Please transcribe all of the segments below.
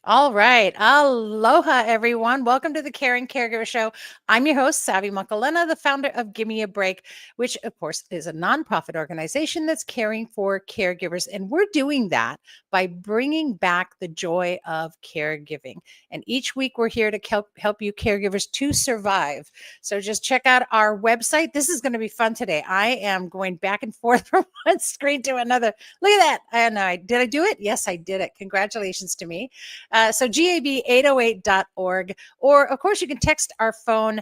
All right. Aloha, everyone. Welcome to the Caring Caregiver Show. I'm your host, Savvy Makalena, the founder of Gimme a Break, which, of course, is a nonprofit organization that's caring for caregivers. And we're doing that by bringing back the joy of caregiving. And each week, we're here to help you caregivers to survive. So just check out our website. This is going to be fun today. I am going back and forth from one screen to another. Look at that. I know. Did I do it? Yes, I did it. Congratulations to me. So gab808.org, or of course, you can text our phone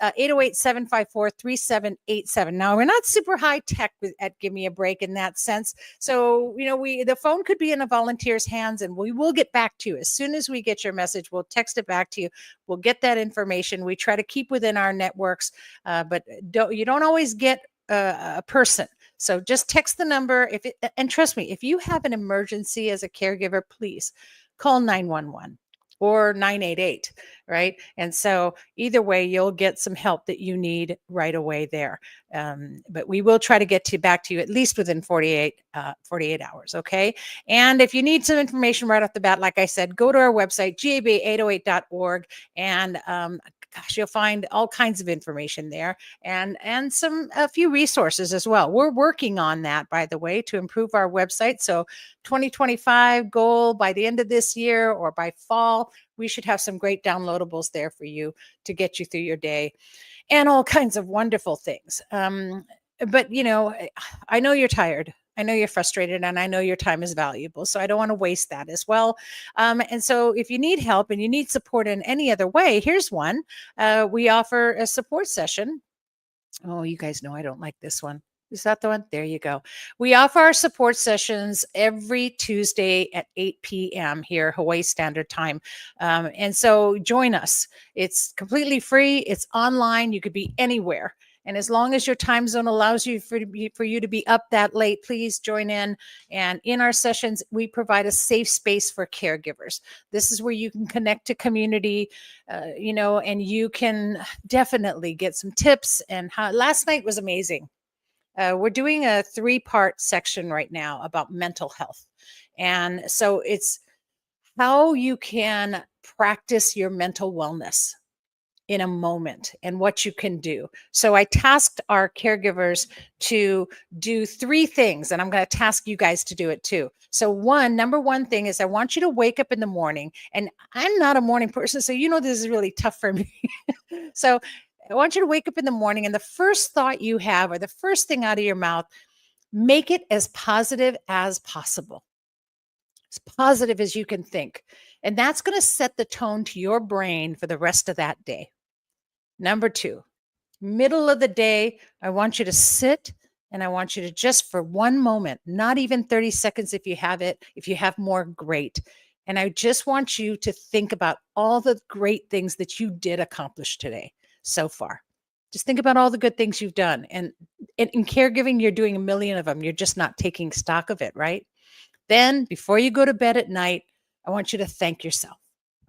808-754-3787. Now, we're not super high tech at Give Me a Break in that sense. So, the phone could be in a volunteer's hands, and we will get back to you. As soon as we get your message, we'll text it back to you. We'll get that information. We try to keep within our networks, but you don't always get a person. So just text the number. And trust me, if you have an emergency as a caregiver, please call 911 or 988, right? And so either way, you'll get some help that you need right away there. But we will try to get back to you at least within 48 hours, okay? And if you need some information right off the bat, like I said, go to our website, gab808.org, and you'll find all kinds of information there, and a few resources as well. We're working on that, by the way, to improve our website. So 2025 goal by the end of this year or by fall, we should have some great downloadables there for you to get you through your day and all kinds of wonderful things. But I know you're tired. I know you're frustrated, and I know your time is valuable. So I don't want to waste that as well. And so if you need help and you need support in any other way, here's one. We offer a support session. Oh, you guys know I don't like this one. Is that the one? There you go. We offer our support sessions every Tuesday at 8 p.m. here, Hawaii Standard Time. And so join us. It's completely free. It's online. You could be anywhere. And as long as your time zone allows you for you to be up that late, please join in. And in our sessions, we provide a safe space for caregivers. This is where you can connect to community, and you can definitely get some tips. And last night was amazing. We're doing a 3-part section right now about mental health. And so it's how you can practice your mental wellness in a moment and what you can do. So I tasked our caregivers to do 3 things, and I'm going to task you guys to do it too. So number one thing is I want you to wake up in the morning, and I'm not a morning person, so this is really tough for me. So I want you to wake up in the morning, and the first thought you have, or the first thing out of your mouth, make it as positive as possible, as positive as you can think. And that's going to set the tone to your brain for the rest of that day. Number 2, middle of the day, I want you to sit, and I want you to just for one moment, not even 30 seconds if you have it. If you have more, great. And I just want you to think about all the great things that you did accomplish today so far. Just think about all the good things you've done. And in caregiving, you're doing a million of them. You're just not taking stock of it, right? Then before you go to bed at night, I want you to thank yourself.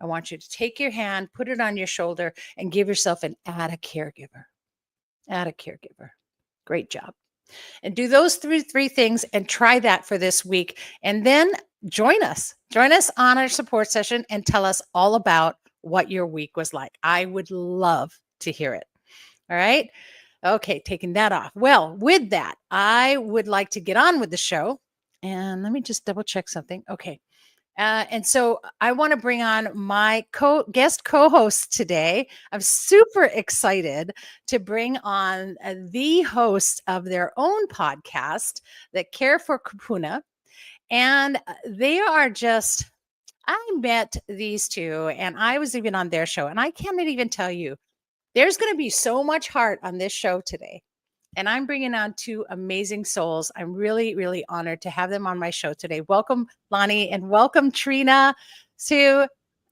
I want you to take your hand, put it on your shoulder, and give yourself an add a caregiver. Add a caregiver. Great job. And do those three things and try that for this week. And then join us. Join us on our support session and tell us all about what your week was like. I would love to hear it. All right. Okay, taking that off. Well, with that, I would like to get on with the show. And let me just double check something. Okay. And so I want to bring on my guest co-host today. I'm super excited to bring on the host of their own podcast, that Care for Kupuna. And they are I met these two, and I was even on their show, and I can't even tell you, there's going to be so much heart on this show today. And I'm bringing on 2 amazing souls. I'm really, really honored to have them on my show today. Welcome, Lonnie, and welcome, Trina, to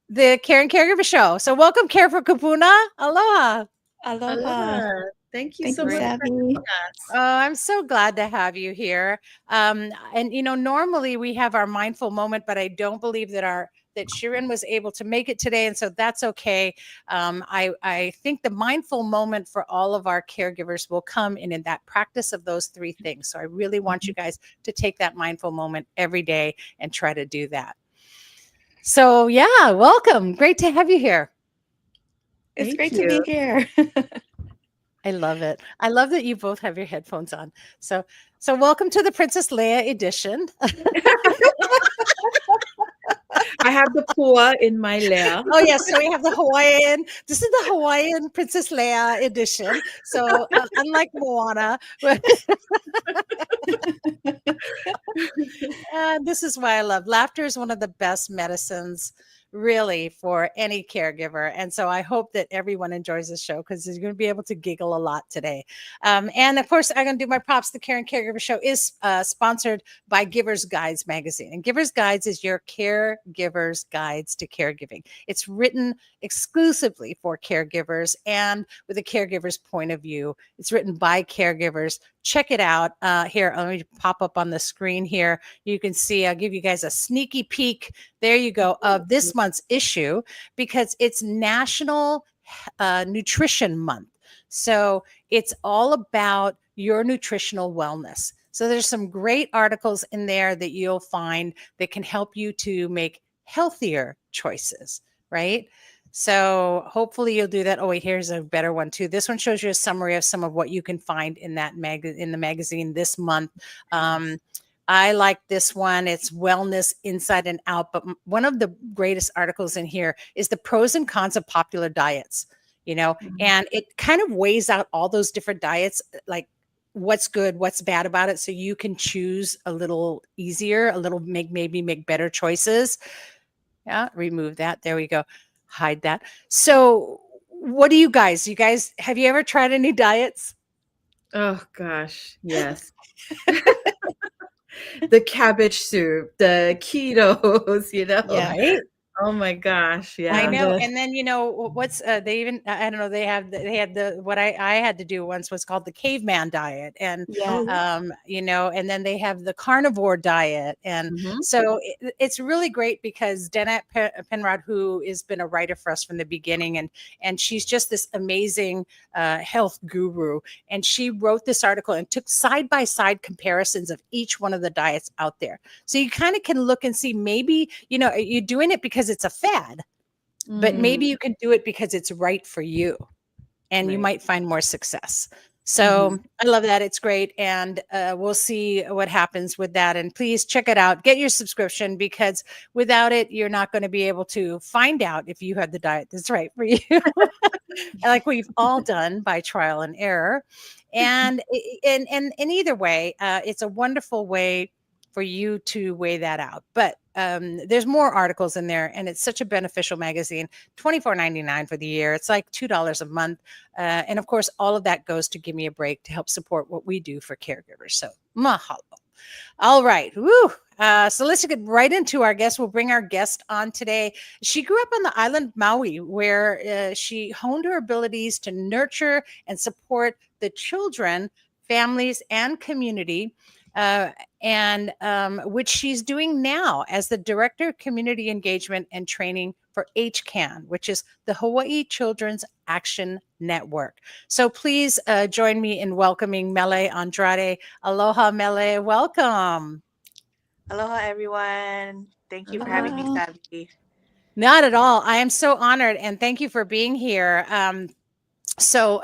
the Care and Caregiver Show. So welcome, Care for Kupuna. Aloha. Aloha. Thank you Thank so you, much for Savvy. having us. Oh, I'm so glad to have you here. And normally we have our mindful moment, but I don't believe that Shirin was able to make it today, and so that's okay. I think the mindful moment for all of our caregivers will come in that practice of those 3 things. So I really want you guys to take that mindful moment every day and try to do that. So, yeah, welcome. Great to have you here. It's Thank great to you. be here. I love it. I love that you both have your headphones on. So welcome to the Princess Leia edition. I have the pua in my lair. Oh yes, so we have the Hawaiian. This is the Hawaiian Princess Leia edition. So unlike Moana, this is why I love laughter is one of the best medicines really for any caregiver. And so I hope that everyone enjoys this show because you're going to be able to giggle a lot today. And of course, I'm going to do my props. The Care and Caregiver Show is sponsored by Givers Guides magazine. And Givers Guides is your caregiver's guides to caregiving. It's written exclusively for caregivers and with a caregiver's point of view. It's written by caregivers. Check it out. Here, let me pop up on the screen here. You can see, I'll give you guys a sneaky peek. There you go, of this month's issue because it's National Nutrition Month. So it's all about your nutritional wellness. So there's some great articles in there that you'll find that can help you to make healthier choices, right? So hopefully you'll do that. Oh, wait, here's a better one too. This one shows you a summary of some of what you can find in that in the magazine this month. I like this one. It's wellness inside and out. But one of the greatest articles in here is the pros and cons of popular diets, and it kind of weighs out all those different diets, like what's good, what's bad about it. So you can choose a little easier, maybe make better choices. Yeah, remove that. There we go. Hide that. So what do you guys, have you ever tried any diets? Oh gosh, yes. The cabbage soup, the ketos, Yeah. Right? Oh my gosh, I yeah. know. And then, what's they even, I don't know, they had what I had to do once was called the caveman diet. And, Yeah. and then they have the carnivore diet. And Mhm. so it's really great because Danette Penrod, who has been a writer for us from the beginning, and she's just this amazing health guru. And she wrote this article and took side by side comparisons of each one of the diets out there. So you kind of can look and see maybe, you're doing it because it's a fad, but maybe you can do it because it's right for you and you Right. might find more success. So I love that. It's great. And we'll see what happens with that. And please check it out. Get your subscription because without it, you're not going to be able to find out if you had the diet that's right for you. Like we've all done by trial and error. And either way, it's a wonderful way for you to weigh that out. But there's more articles in there, and it's such a beneficial magazine. $24.99 for the year. It's like $2 a month, and of course, all of that goes to Give Me a Break to help support what we do for caregivers. So mahalo. All right. Woo. So let's get right into our guest. We'll bring our guest on today. She grew up on the island of Maui, where she honed her abilities to nurture and support the children, families, and community, and which she's doing now as the Director of Community Engagement and Training for HCAN, which is the Hawaii Children's Action Network. So please join me in welcoming Mele Andrade. Aloha, Mele. Welcome. Aloha, everyone. Thank you for having me, Aloha. Savvy. Not at all. I am so honored and thank you for being here. So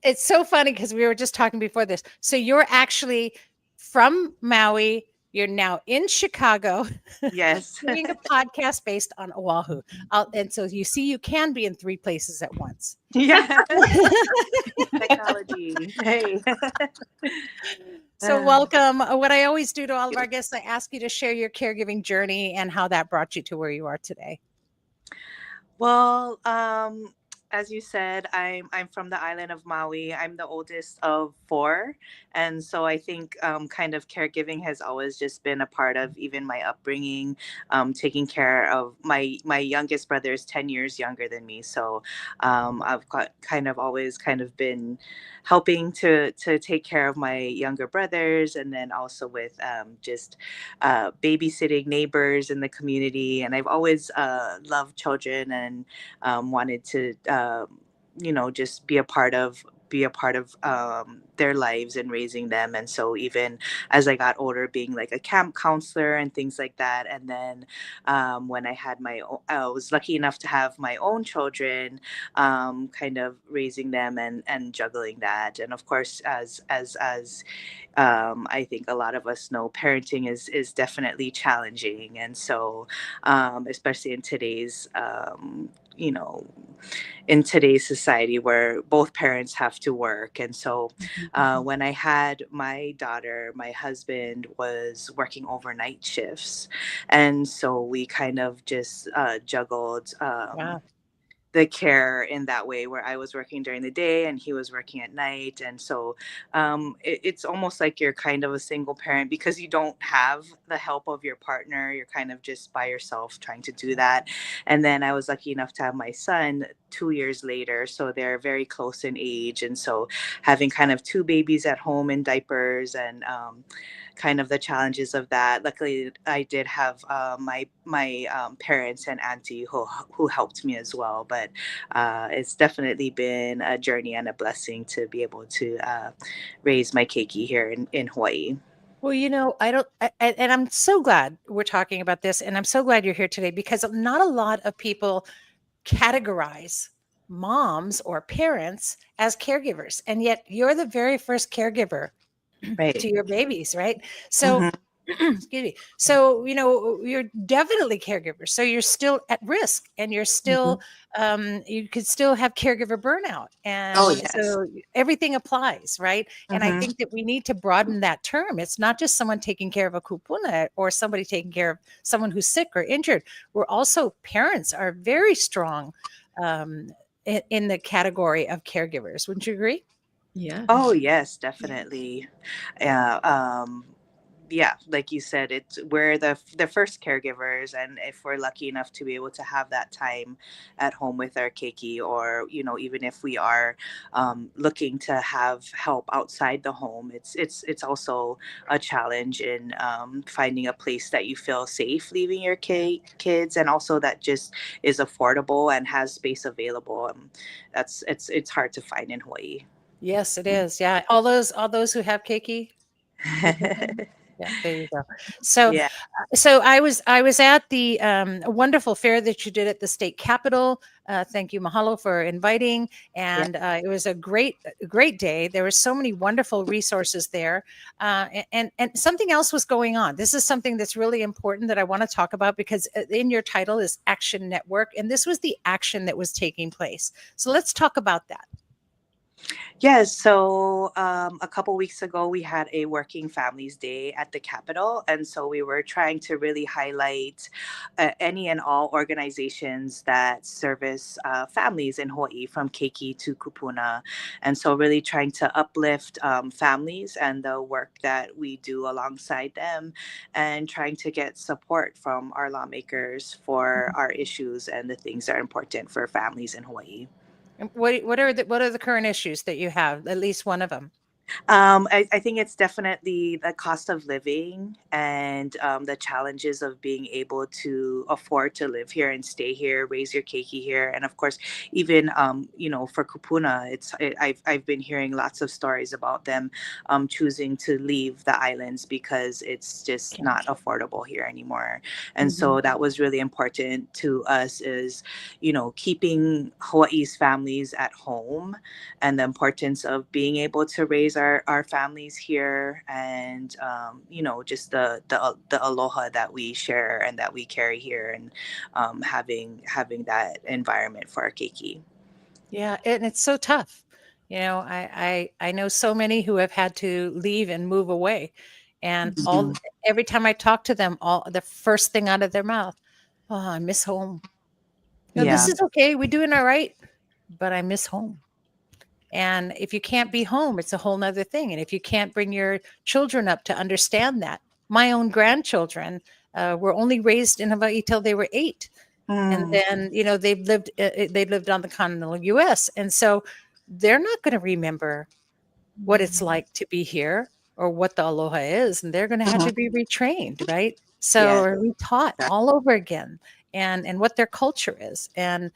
it's so funny because we were just talking before this. So you're actually from Maui. You're now in Chicago Yes. doing a podcast based on Oahu. And so you see, you can be in 3 places at once. Yeah. Technology. Hey. So welcome. What I always do to all of our guests, I ask you to share your caregiving journey and how that brought you to where you are today. Well, as you said, I'm from the island of Maui. I'm the oldest of 4, and so I think kind of caregiving has always just been a part of even my upbringing. Taking care of my youngest brother is 10 years younger than me, so I've got kind of always kind of been helping to take care of my younger brothers, and then also with just babysitting neighbors in the community. And I've always loved children and wanted to just be a part of their lives and raising them. And so even as I got older, being like a camp counselor and things like that. And then when I had I was lucky enough to have my own children, kind of raising them and juggling that. And of course, as I think a lot of us know, parenting is definitely challenging. And so, especially in today's, you know, in today's society where both parents have to work. And so, when I had my daughter, my husband was working overnight shifts. And so we kind of just juggled. Wow. The care in that way, where I was working during the day and he was working at night. And so it's almost like you're kind of a single parent because you don't have the help of your partner. You're kind of just by yourself trying to do that. And then I was lucky enough to have my son 2 years later. So they're very close in age. And so having kind of two babies at home in diapers and kind of the challenges of that. Luckily, I did have my parents and auntie who helped me as well. But it's definitely been a journey and a blessing to be able to raise my keiki here in Hawaii. Well, I don't, and I'm so glad we're talking about this, and I'm so glad you're here today because not a lot of people categorize moms or parents as caregivers, and yet you're the very first caregiver Right. to your babies, right? So, Hmm. excuse me. So, you're definitely caregivers. So you're still at risk and you're Mhm. still, you could still have caregiver burnout. Oh, And yes. so everything applies, right? And I Hmm. think that we need to broaden that term. It's not just someone taking care of a kupuna or somebody taking care of someone who's sick or injured. We're also, parents are very strong um, in the category of caregivers. Wouldn't you agree? Yeah. Oh, yes, definitely. Yeah. Yeah, like you said, it's we're the first caregivers, and if we're lucky enough to be able to have that time at home with our keiki, or even if we are looking to have help outside the home, it's also a challenge in finding a place that you feel safe leaving your kids, and also that just is affordable and has space available. That's it's hard to find in Hawaii. Yes, it is. Yeah. All those who have keiki. Raise your hand. Yeah, there you go. So, Yeah. I was at the wonderful fair that you did at the state capitol. Thank you, mahalo, for inviting, Yeah. and it was a great day. There were so many wonderful resources there, and something else was going on. This is something that's really important that I want to talk about because in your title is Action Network, and this was the action that was taking place. So let's talk about that. Yes. So a couple weeks ago, we had a Working Families Day at the Capitol. And so we were trying to really highlight any and all organizations that service families in Hawaii, from Keiki to Kupuna. And so, really trying to uplift families and the work that we do alongside them, and trying to get support from our lawmakers for our issues and the things that are important for families in Hawaii. And what are the current issues that you have? At least one of them. I think it's definitely the cost of living and the challenges of being able to afford to live here and stay here, raise your keiki here, and of course, even for Kupuna, I've been hearing lots of stories about them choosing to leave the islands because it's just Okay. not affordable here anymore. And Mhm. so that was really important to us, is keeping Hawaii's families at home, and the importance of being able to raise our families here, and just the aloha that we share and that we carry here, and having that environment for our keiki. Yeah, and it's so tough. I know so many who have had to leave and move away, and Mhm. every time I talk to them, all the first thing out of their mouth, "Oh, I miss home." This Yeah. is okay. We're doing all right, but I miss home. And if you can't be home, it's a whole nother thing. And if you can't bring your children up to understand that, my own grandchildren were only raised in Hawaii till they were 8, and Mm. then they lived on the continental U.S., and so they're not going to remember what it's like to be here or what the aloha is, and they're going to have Mhm. to be retrained, right? So, Yeah. or retaught all over again. and what their culture is. And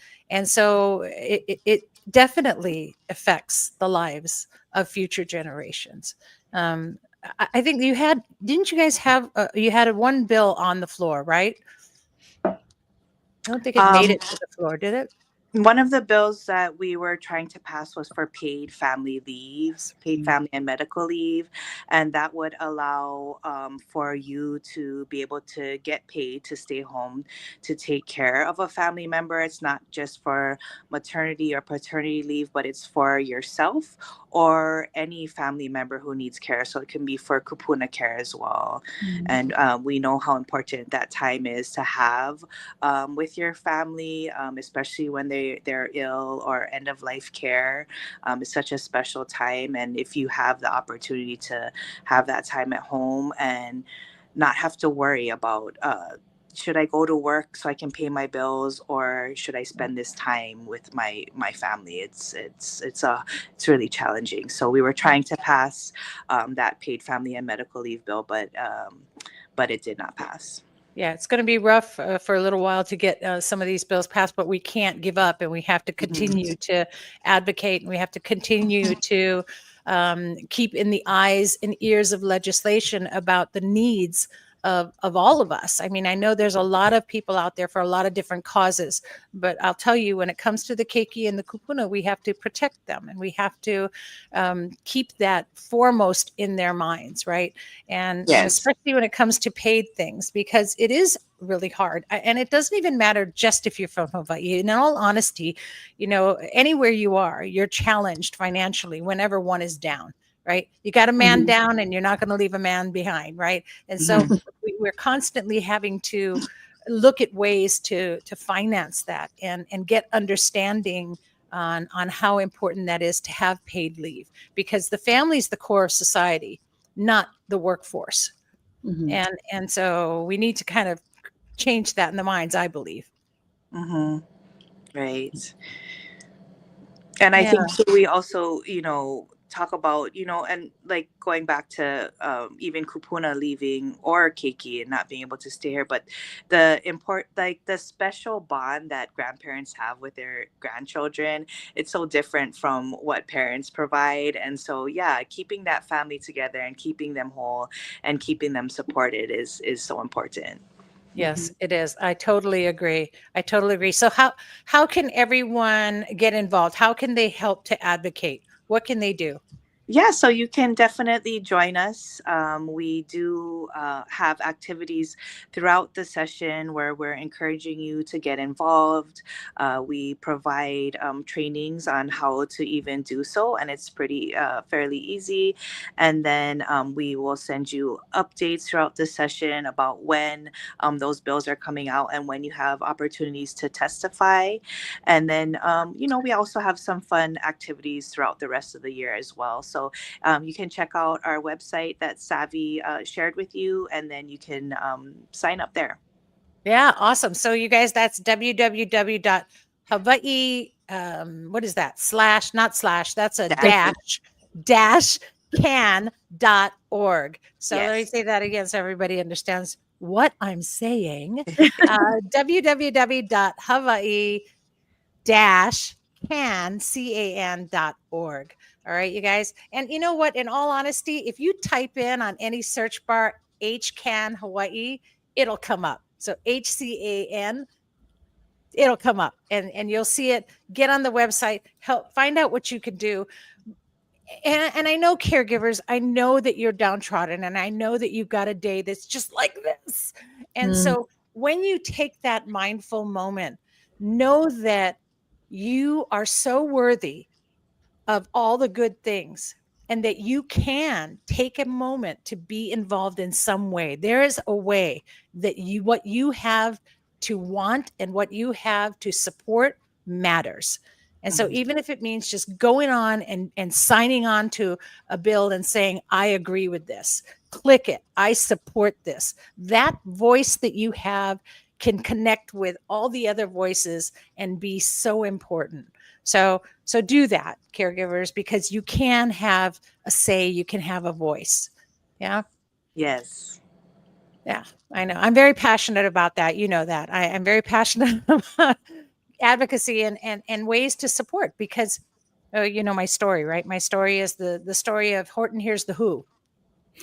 so it definitely affects the lives of future generations. I think didn't you guys have, you had one bill on the floor, right? I don't think it made Um, it to the floor, did it? One of the bills that we were trying to pass was for paid family leave, paid family and medical leave, and that would allow for you to be able to get paid to stay home to take care of a family member. It's not just for maternity or paternity leave, but it's for yourself or any family member who needs care. So it can be for Kupuna care as well. And we know how important that time is to have with your family, especially when they're ill or end of life care. It's such a special time, and if you have the opportunity to have that time at home and not have to worry about should I go to work so I can pay my bills, or should I spend this time with my family? It's really challenging. So we were trying to pass that paid family and medical leave bill, but it did not pass. Yeah, it's going to be rough for a little while to get some of these bills passed, but we can't give up, and we have to continue to advocate, and we have to continue to keep in the eyes and ears of legislation about the needs of all of us. I mean, I know there's a lot of people out there for a lot of different causes, but I'll tell you, when it comes to the keiki and the kupuna, we have to protect them, and we have to keep that foremost in their minds, right? And Yes. especially when it comes to paid things, because it is really hard. And it doesn't even matter just if you're from Hawaii. In all honesty, anywhere you are, you're challenged financially whenever one is down, right? You got a man down, and you're not going to leave a man behind, right? And so we're constantly having to look at ways to finance that and get understanding on how important that is to have paid leave, because the family is the core of society, not the workforce. And so we need to kind of change that in the minds, I believe. Right. And I Yeah. think too, we also, talk about, and like going back to even Kupuna leaving or Keiki and not being able to stay here, but like the special bond that grandparents have with their grandchildren, it's so different from what parents provide. And so, yeah, keeping that family together and keeping them whole and keeping them supported is so important. Yes, it is. I totally agree. I totally agree. So how can everyone get involved? How can they help to advocate? What can they do? Yeah, so you can definitely join us. We do have activities throughout the session where we're encouraging you to get involved. We provide trainings on how to even do so, and it's pretty fairly easy. And then we will send you updates throughout the session about when those bills are coming out and when you have opportunities to testify. And then, we also have some fun activities throughout the rest of the year as well. So you can check out our website that Savvy shared with you, and then you can sign up there. Yeah, awesome. So you guys, that's www.hawaii, what is that? Slash, not slash, that's a dash can.org. So let me Yes. say that again so everybody understands what I'm saying. www.hawaii can.org. All right, you guys. And you know what? In all honesty, if you type in on any search bar HCAN Hawaii, it'll come up. So HCAN, it'll come up, and you'll see it. Get on the website, help find out what you can do. And I know, caregivers, I know that you're downtrodden, and I know that you've got a day that's just like this. And so when you take that mindful moment, know that you are so worthy of all the good things, and that you can take a moment to be involved in some way. There is a way that what you have to want and what you have to support matters. And so even if it means just going on and signing on to a bill and saying, I agree with this, click it, I support this, that voice that you have can connect with all the other voices and be so important. So do that, caregivers, because you can have a say, you can have a voice. Yeah. Yes. Yeah, I know. I'm very passionate about that. You know that. I'm very passionate about advocacy and ways to support because you know my story, right? My story is the story of Horton Hears the Who.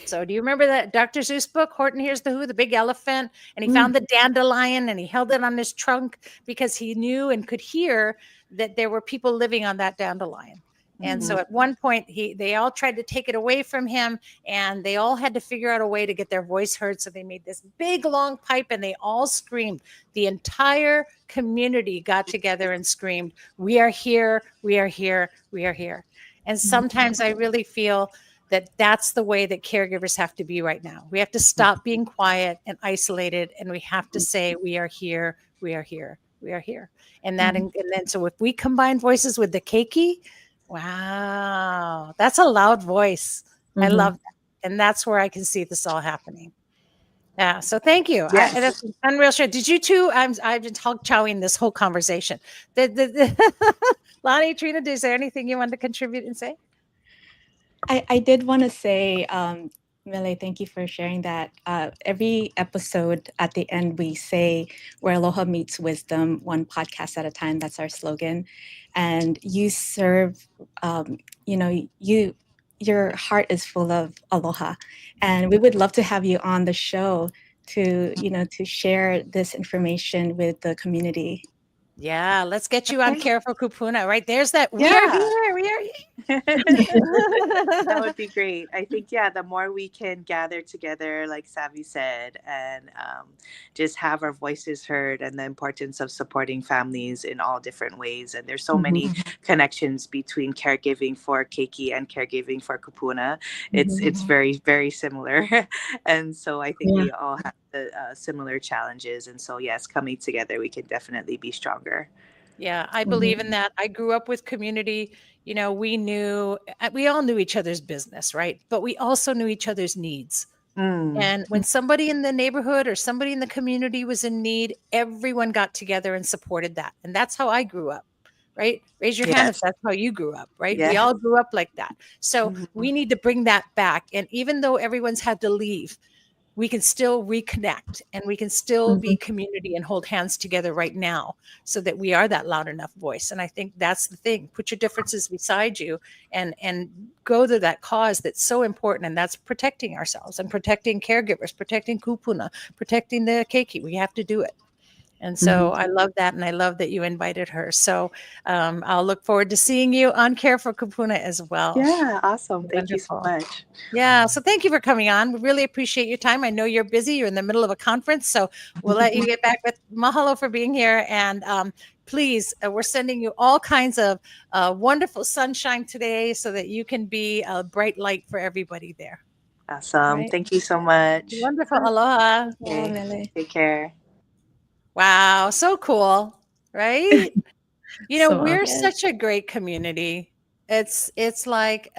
So do you remember that Dr. Seuss book, Horton Hears the Who, the big elephant, and he found the dandelion and he held it on his trunk because he knew and could hear that there were people living on that dandelion. And so at one point they all tried to take it away from him and they all had to figure out a way to get their voice heard. So they made this big long pipe and they all screamed. The entire community got together and screamed, "We are here, we are here, we are here." And sometimes I really feel that that's the way that caregivers have to be right now. We have to stop being quiet and isolated, and we have to say, "We are here, we are here, we are here." And that, and then, so if we combine voices with the keiki, wow, that's a loud voice. I love that, and that's where I can see this all happening. Yeah. So thank you. Yes. That's unreal. Sure. Did you two? I've been talk chowing this whole conversation. Lonnie, Trina, is there anything you wanted to contribute and say? I did want to say, Mele, thank you for sharing that. Every episode at the end, we say where aloha meets wisdom, one podcast at a time. That's our slogan. And you serve, your heart is full of aloha. And we would love to have you on the show to share this information with the community. Yeah, let's get you on Care for Kupuna. Right there's that. We Yeah. are here. We are here. That would be great. I think, yeah, the more we can gather together, like Savvy said, and just have our voices heard, and the importance of supporting families in all different ways. And there's so many connections between caregiving for Keiki and caregiving for Kupuna. It's very, very similar. And so I think we all have similar challenges. And so, yes, coming together, we can definitely be stronger. Yeah, I believe in that. I grew up with community. You know, we all knew each other's business, right? But we also knew each other's needs. And when somebody in the neighborhood or somebody in the community was in need, everyone got together and supported that. And that's how I grew up, right? Raise your hand if that's how you grew up, right? We all grew up like that. So we need to bring that back. And even though everyone's had to leave, we can still reconnect and we can still be community and hold hands together right now so that we are that loud enough voice. And I think that's the thing. Put your differences beside you and go to that cause that's so important. And that's protecting ourselves and protecting caregivers, protecting Kupuna, protecting the keiki. We have to do it. And so I love that. And I love that you invited her. So I'll look forward to seeing you on Care for Kupuna as well. Yeah, awesome. Wonderful. Thank you so much. Yeah. So thank you for coming on. We really appreciate your time. I know you're busy. You're in the middle of a conference. So we'll let you get back with mahalo for being here. And please, we're sending you all kinds of wonderful sunshine today so that you can be a bright light for everybody there. Awesome. Right. Thank you so much. Wonderful. Aloha. Okay. Take care. Wow. So cool. Right? You know, So we're awesome. such a great community. It's like,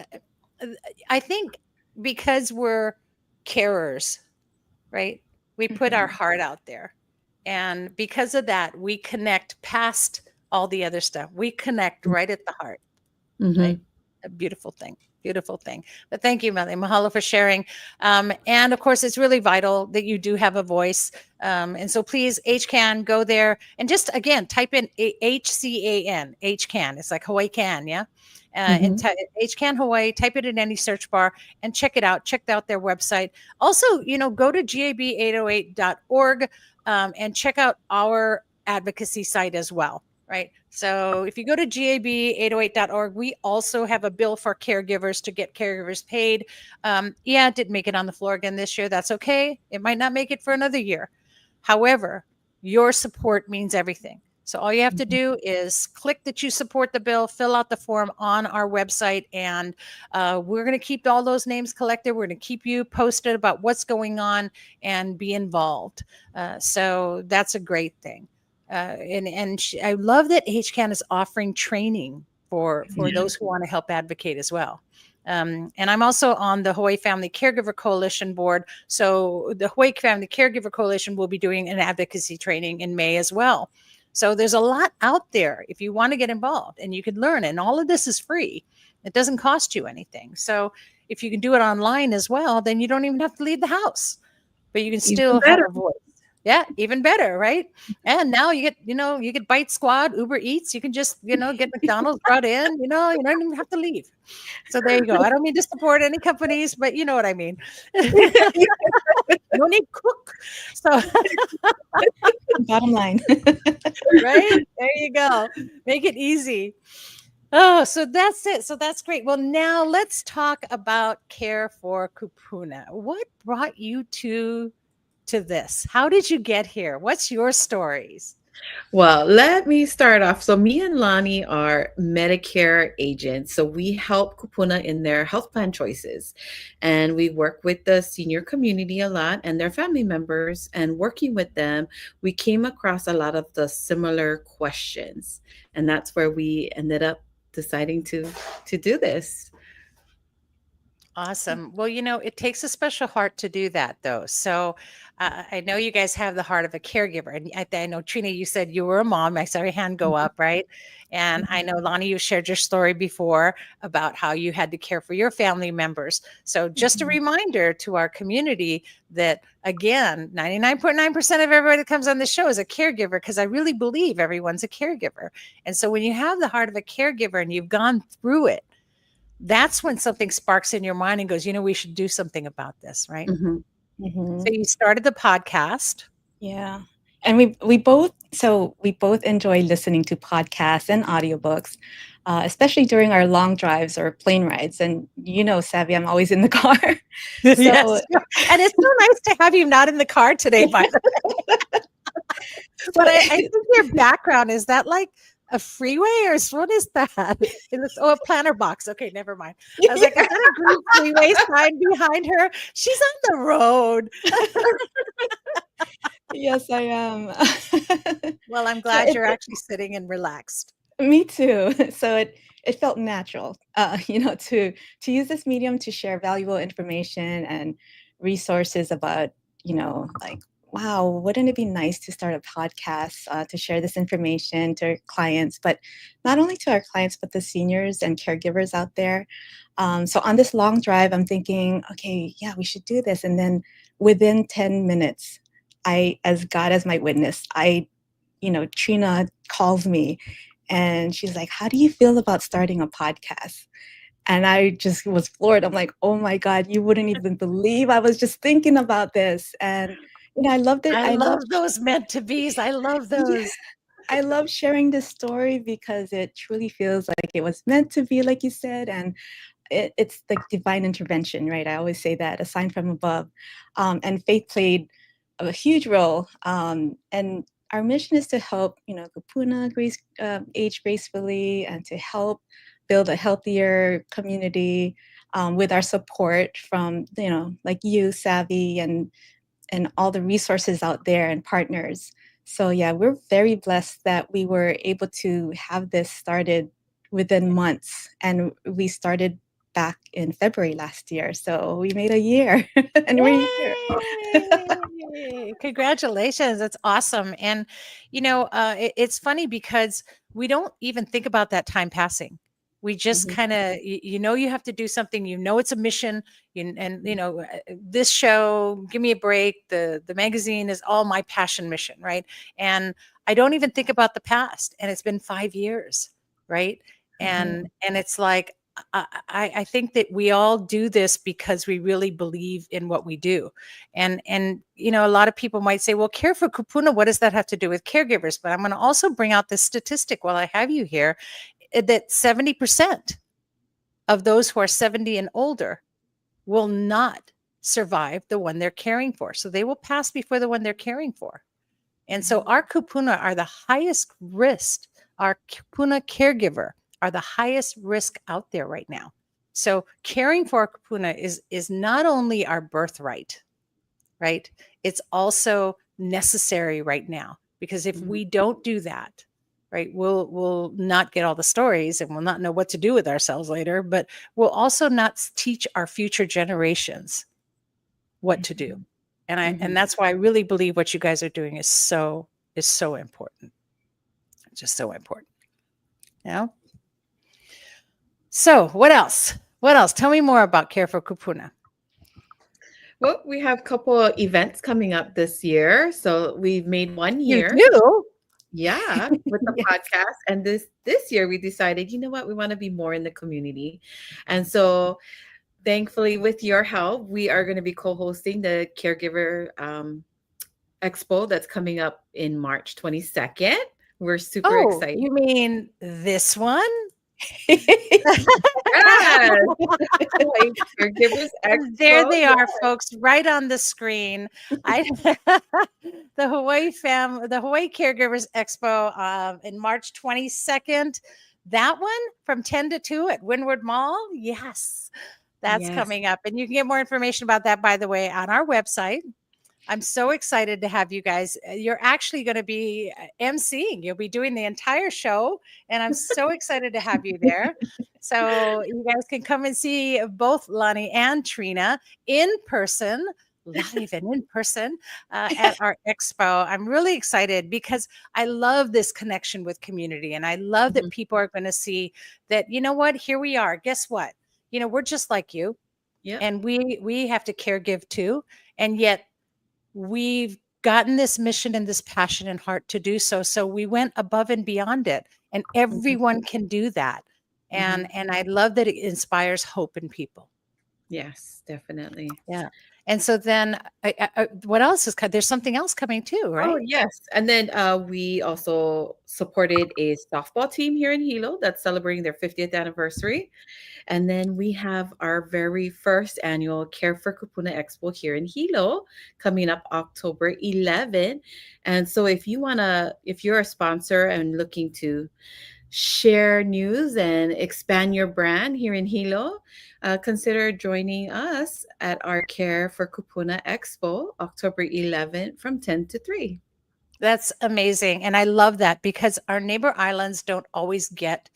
I think because we're carers, right? We put our heart out there. And because of that, we connect past all the other stuff. We connect right at the heart. Right? A beautiful thing. Beautiful thing. But thank you, Melly. Mahalo for sharing. And of course, it's really vital that you do have a voice. And so please, HCAN, go there and just, again, type in HCAN, HCAN. It's like Hawaii Can, yeah? And HCAN Hawaii, type it in any search bar and check it out. Check out their website. Also, go to gab808.org and check out our advocacy site as well. Right. So if you go to gab808.org, we also have a bill for caregivers to get caregivers paid. It didn't make it on the floor again this year. That's okay. It might not make it for another year. However, your support means everything. So all you have to do is click that you support the bill, fill out the form on our website, and we're going to keep all those names collected. We're going to keep you posted about what's going on and be involved. So that's a great thing. I love that HCAN is offering training for those who want to help advocate as well. And I'm also on the Hawaii Family Caregiver Coalition board. So the Hawaii Family Caregiver Coalition will be doing an advocacy training in May as well. So there's a lot out there if you want to get involved and you can learn. And all of this is free. It doesn't cost you anything. So if you can do it online as well, then you don't even have to leave the house. but you can Even still have better. a voice. Yeah, even better, right? And now you get Bite Squad, Uber Eats. You can just, get McDonald's brought in. You don't even have to leave. So there you go. I don't mean to support any companies, but you know what I mean. No need cook. So Bottom line. right there you go. Make it easy. Oh, so that's it. So that's great. Well, now let's talk about Care for Kupuna. What brought you to this? How did you get here? What's your stories? Well, let me start off. So, me and Lonnie are Medicare agents. So, we help Kupuna in their health plan choices. And we work with the senior community a lot and their family members. And working with them, we came across a lot of the similar questions. And that's where we ended up deciding to do this. Awesome. Well, it takes a special heart to do that, though. So I know you guys have the heart of a caregiver. And I know, Trina, you said you were a mom. I saw your hand go up, right? And I know, Lonnie, you shared your story before about how you had to care for your family members. So just a reminder to our community that, again, 99.9% of everybody that comes on the show is a caregiver, because I really believe everyone's a caregiver. And so when you have the heart of a caregiver and you've gone through it, that's when something sparks in your mind and goes, we should do something about this, right? Mhm. So you started the podcast. Yeah. And we both enjoy listening to podcasts and audiobooks, especially during our long drives or plane rides. And Savvy, I'm always in the car. Yes. So And it's so nice to have you not in the car today, by the way. But I think your background, is that like a freeway, or what is that? A planter box. Okay, never mind. I was like, is that a green freeway sign behind her? She's on the road. yes, I am. Well, I'm So glad you're actually sitting and relaxed. me too. So it felt natural, to use this medium to share valuable information and resources about, like, wow, wouldn't it be nice to start a podcast to share this information to our clients, but not only to our clients, but the seniors and caregivers out there. So on this long drive, I'm thinking, okay, yeah, we should do this. And then within 10 minutes, as God as my witness, Trina calls me and she's like, how do you feel about starting a podcast? And I just was floored. I'm like, oh my God, you wouldn't even believe I was just thinking about this. And, I loved it. I love those meant to be's. I love those. I love sharing this story because it truly feels like it was meant to be, like you said. And it's like divine intervention, right? I always say that, a sign from above. And faith played a huge role. And our mission is to help, Kupuna age gracefully and to help build a healthier community with our support from, like you, Savvy, and all the resources out there and partners. So yeah, we're very blessed that we were able to have this started within months, and we started back in February last year. So we made a year and we're here. Yay! Congratulations. That's awesome. And, it's funny because we don't even think about that time passing. We just Mhm. kind of, you have to do something, it's a mission. This show, Give Me a Break, the magazine is all my passion mission, right? And I don't even think about the past. And it's been 5 years, right? And it's like, I think that we all do this because we really believe in what we do. And a lot of people might say, well, Care for Kupuna, what does that have to do with caregivers? But I'm going to also bring out this statistic while I have you here, that 70% of those who are 70 and older will not survive the one they're caring for. So they will pass before the one they're caring for. And so our kupuna are the highest risk. Our kupuna caregiver are the highest risk out there right now. So caring for our kupuna is not only our birthright, right? It's also necessary right now, because if we don't do that, right, we'll not get all the stories and we'll not know what to do with ourselves later, but we'll also not teach our future generations what to do. And that's why I really believe what you guys are doing is so important. Just so important. So what else? Tell me more about Care for Kupuna. Well, we have a couple of events coming up this year. So we've made one You year. do? Yeah, with the Yes. podcast. And this year we decided, you know what, we want to be more in the community. And so thankfully, with your help, we are going to be co-hosting the Caregiver Expo that's coming up in March 22nd. We're super Oh, excited. you mean this one? Yes. Like, Caregivers There Expo. they Yeah. are, folks, right on the screen. I the Hawaii Caregivers Expo in March 22nd. That one from 10 to 2 at Windward Mall. Yes, that's Yes. coming up. And you can get more information about that, by the way, on our website. I'm so excited to have you guys. You're actually going to be emceeing. You'll be doing the entire show, and I'm so excited to have you there. So you guys can come and see both Lonnie and Trina in person, live and in person at our expo. I'm really excited because I love this connection with community, and I love that people are going to see that. You know what? Here we are. Guess what? You know, we're just like you, Yep. and we have to care give too, and yet we've gotten this mission and this passion and heart to do so. So we went above and beyond it, and everyone can do that. And I love that it inspires hope in people. Yes, definitely. Yeah. And so then what else is there's something else coming too, Oh, right? yes. And then we also supported a softball team here in Hilo that's celebrating their 50th anniversary. And then we have our very first annual Care for Kupuna Expo here in Hilo coming up October 11. And so if you're a sponsor and looking to share news and expand your brand here in Hilo, consider joining us at our Care for Kupuna Expo, October 11th from 10 to 3. That's amazing. And I love that because our neighbor islands don't always get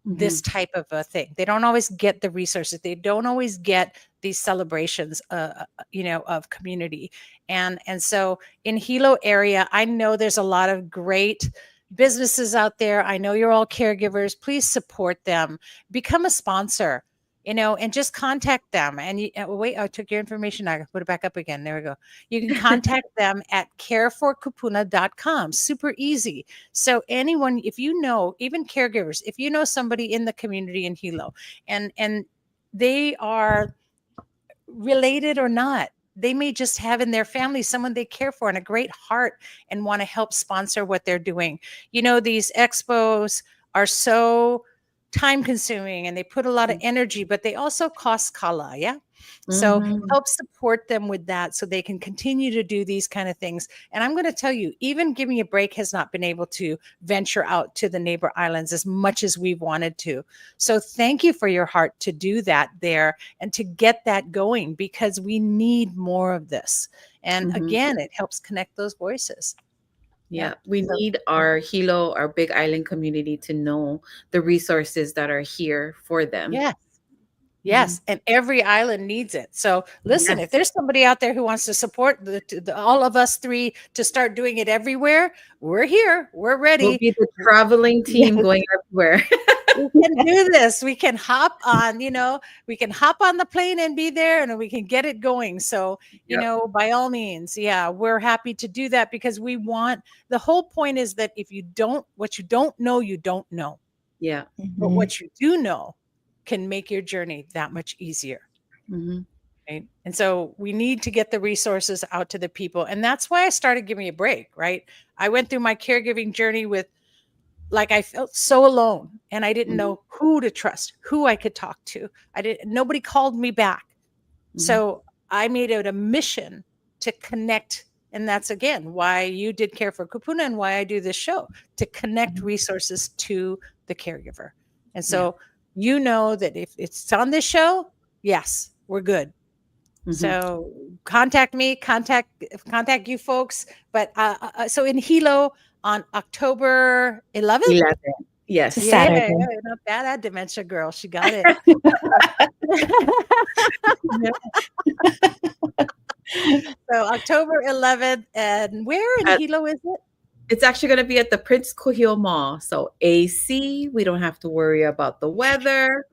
this type of a thing. They don't always get the resources. They don't always get these celebrations, of community. And so in Hilo area, I know there's a lot of great businesses out there. I know you're all caregivers. Please support them. Become a sponsor, and just contact them. And wait, I took your information. I put it back up again. There we go. You can contact them at careforkupuna.com. Super easy. So anyone, if you know, even caregivers, if you know somebody in the community in Hilo and they are related or not, they may just have in their family someone they care for and a great heart and want to help sponsor what they're doing. These expos are so time consuming and they put a lot of energy, but they also cost kala. Yeah. So help support them with that so they can continue to do these kind of things. And I'm going to tell you, even Give Me a Break has not been able to venture out to the neighbor islands as much as we've wanted to. So thank you for your heart to do that there and to get that going because we need more of this. And again, it helps connect those voices. Yeah, we need our Hilo, our Big Island community to know the resources that are here for them. Yes. Yes, and every island needs it. So listen, if there's somebody out there who wants to support all of us three to start doing it everywhere, we're here. We're ready. We'll be the traveling team going everywhere. We can do this. We can hop on, we can hop on the plane and be there and we can get it going. So, by all means, we're happy to do that because the whole point is that what you don't know, you don't know. Yeah. But what you do know can make your journey that much easier. Right? And so we need to get the resources out to the people. And that's why I started Give Me a Break, right? I went through my caregiving journey I felt so alone and I didn't know who to trust, who I could talk to. Nobody called me back. So I made it a mission to connect. And that's again, why you did Care for Kupuna and why I do this show, to connect resources to the caregiver. And so that if it's on this show, yes, we're good. So contact me, contact you folks. But so in Hilo on October 11th? Yes. Saturday. Yeah, not bad. That dementia girl. She got it. So October 11th. And where in Hilo is it? It's actually going to be at the Prince Kuhio Mall. So AC, we don't have to worry about the weather.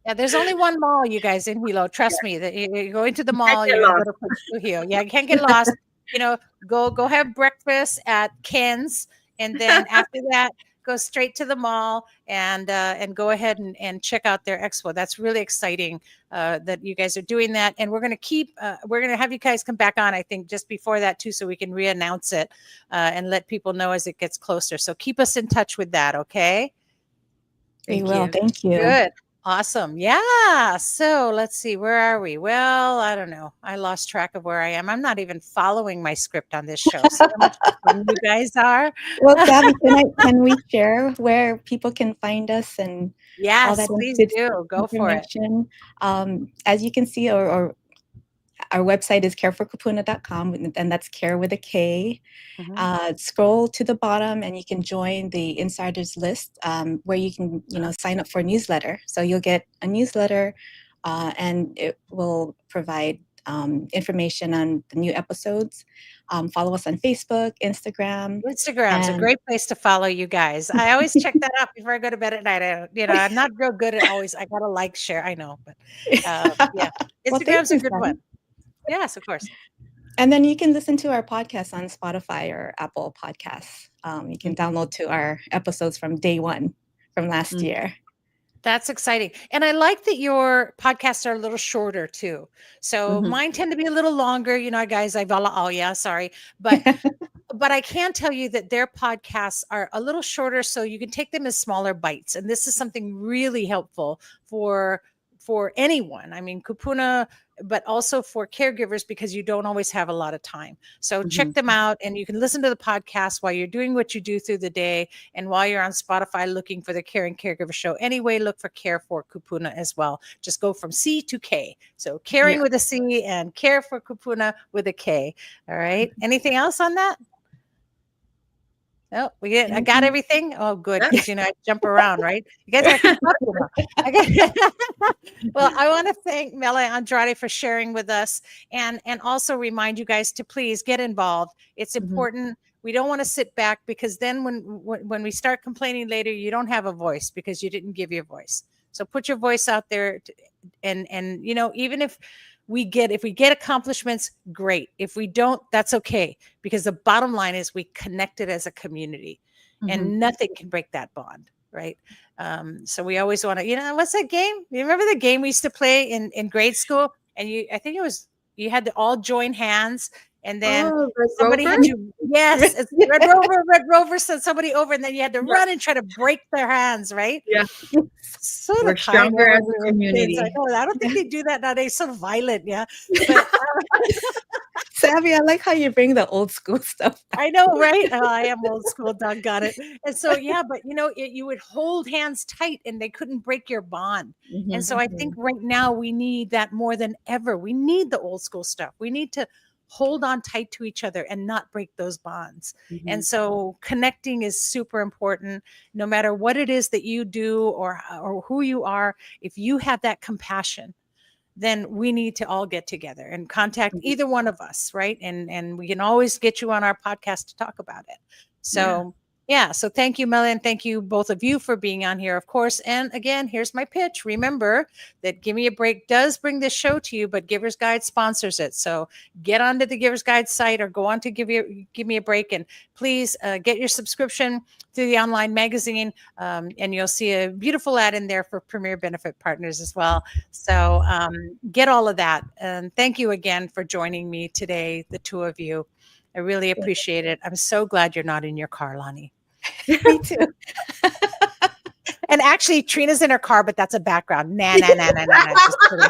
Yeah, there's only one mall, you guys, in Hilo. Trust me, that you go into the You can't mall, get you're gonna go lost. to Hilo. Yeah, you can't get lost. Go have breakfast at Ken's, and then after that, go straight to the mall and go ahead and check out their expo. That's really exciting that you guys are doing that, and we're gonna have you guys come back on. I think just before that too, so we can re-announce it and let people know as it gets closer. So keep us in touch with that, okay? We Thank will. you. Thank you. Good. Awesome. Yeah. So let's see. Where are we? Well, I don't know. I lost track of where I am. I'm not even following my script on this show. See how much fun you guys are? Well, Gabby, can we share where people can find us and all Yes, that please good do. Go for it. information? As you can see, or our website is careforkupuna.com, and that's care with a K. Mhm. Scroll to the bottom and you can join the insiders list, where you can sign up for a newsletter. So you'll get a newsletter and it will provide information on the new episodes. Follow us on Facebook, Instagram, Instagram's a and great place to follow you guys. I always check that out before I go to bed at night. I'm not real good at always, I gotta like, share. I know, but yeah, well, thank Instagram's a you, good Gabby. one. Yes, of course. And then you can listen to our podcast on Spotify or Apple Podcasts. You can download to our episodes from day one from last Mhm. year. That's exciting. And I like that your podcasts are a little shorter too. So Mhm. mine tend to be a little longer, guys, sorry. But I can tell you that their podcasts are a little shorter, so you can take them as smaller bites. And this is something really helpful for anyone. I mean, Kupuna, but also for caregivers, because you don't always have a lot of time. So check Mhm. them out, and you can listen to the podcast while you're doing what you do through the day, and while you're on Spotify looking for the Care and Caregiver Show. Anyway, look for Care for Kupuna as well. Just go from C to K. So caring Yeah. with a C and Care for Kupuna with a K. All right. Anything else on that? Oh, I got Anything? everything. Oh, good. Yeah. Because I jump around, right? You guys gotta keep up, Okay. Well, I want to thank Mele Andrade for sharing with us, and also remind you guys to please get involved. It's Mhm. important. We don't want to sit back, because then when we start complaining later, you don't have a voice because you didn't give your voice. So put your voice out there, and even if we get accomplishments, great. If we don't, that's okay, because the bottom line is we connected as a community, Mhm. and nothing can break that bond, right? So we always want to, what's that game? You remember the game we used to play in grade school? And I think you had to all join hands, and then Oh, Red somebody Rover? had to, yes, it's Red Rover sent somebody over, and then you had to Yeah. run and try to break their hands, right? Yeah. So the We're time stronger when as we a were kids. I community. know. I don't think they do that nowadays. So violent, yeah. But Savvy, I like how you bring the old school stuff back. I know, right? Oh, I am old school, doggone it. And so, yeah, but you would hold hands tight, and they couldn't break your bond. And Mhm. so I think right now we need that more than ever. We need the old school stuff. We need to hold on tight to each other and not break those bonds. And Mhm. so connecting is super important, no matter what it is that you do or who you are. If you have that compassion, then we need to all get together and contact Mhm. either one of us, right? And we can always get you on our podcast to talk about it. Yeah. So yeah, so thank you, Melanie, and thank you both of you for being on here, of course. And again, here's my pitch. Remember that Give Me a Break does bring this show to you, but Giver's Guide sponsors it. So get onto the Giver's Guide site or go on to Give Me a Break, and please get your subscription through the online magazine, and you'll see a beautiful ad in there for Premier Benefit Partners as well. So get all of that. And thank you again for joining me today, the two of you. I really appreciate it. I'm so glad you're not in your car, Lonnie. Me too. And actually, Trina's in her car, but that's a background. Nah. Just kidding.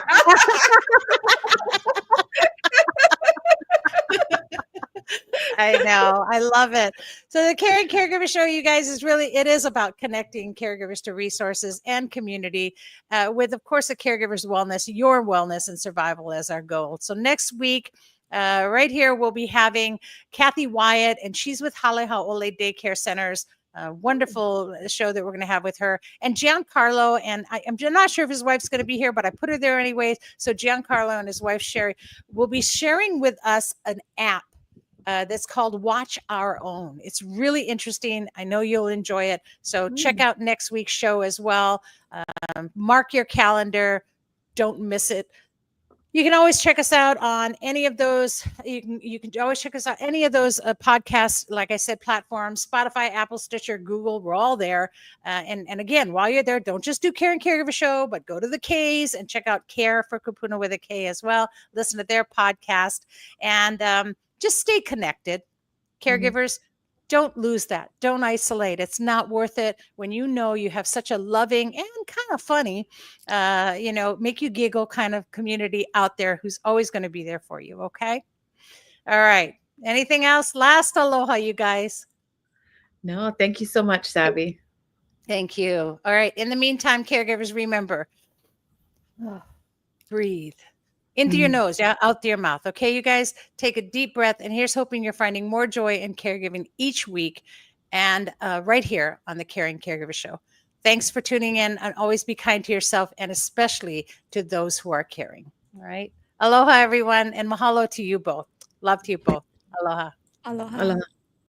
I know. I love it. So the Care and Caregiver Show, you guys, it is about connecting caregivers to resources and community, with, of course, the caregiver's wellness, your wellness and survival as our goal. So next week, right here, we'll be having Kathy Wyatt, and she's with Halehaole Daycare Centers. Wonderful show that we're going to have with her, and Giancarlo. And I'm not sure if his wife's going to be here, but I put her there anyways. So Giancarlo and his wife Sherry will be sharing with us an app that's called Watch Our Own. It's really interesting. I know you'll enjoy it. So check out next week's show as well. Mark your calendar. Don't miss it. You can always check us out on any of those. You can always check us out any of those podcasts. Like I said, platforms: Spotify, Apple, Stitcher, Google. We're all there. And again, while you're there, don't just do Care and Caregiver Show, but go to the K's and check out Care for Kupuna with a K as well. Listen to their podcast and just stay connected. Caregivers, don't lose that. Don't isolate. It's not worth it when you know you have such a loving and kind of funny, make you giggle kind of community out there who's always going to be there for you. Okay. All right. Anything else? Last aloha, you guys. No, thank you so much, Savvy. Thank you. All right. In the meantime, caregivers, remember, breathe. Into your nose, out your mouth. Okay, you guys, take a deep breath. And here's hoping you're finding more joy in caregiving each week and right here on the Caring Caregiver Show. Thanks for tuning in, and always be kind to yourself and especially to those who are caring. All right. Aloha, everyone, and mahalo to you both. Love to you both. Aloha. Aloha. Aloha.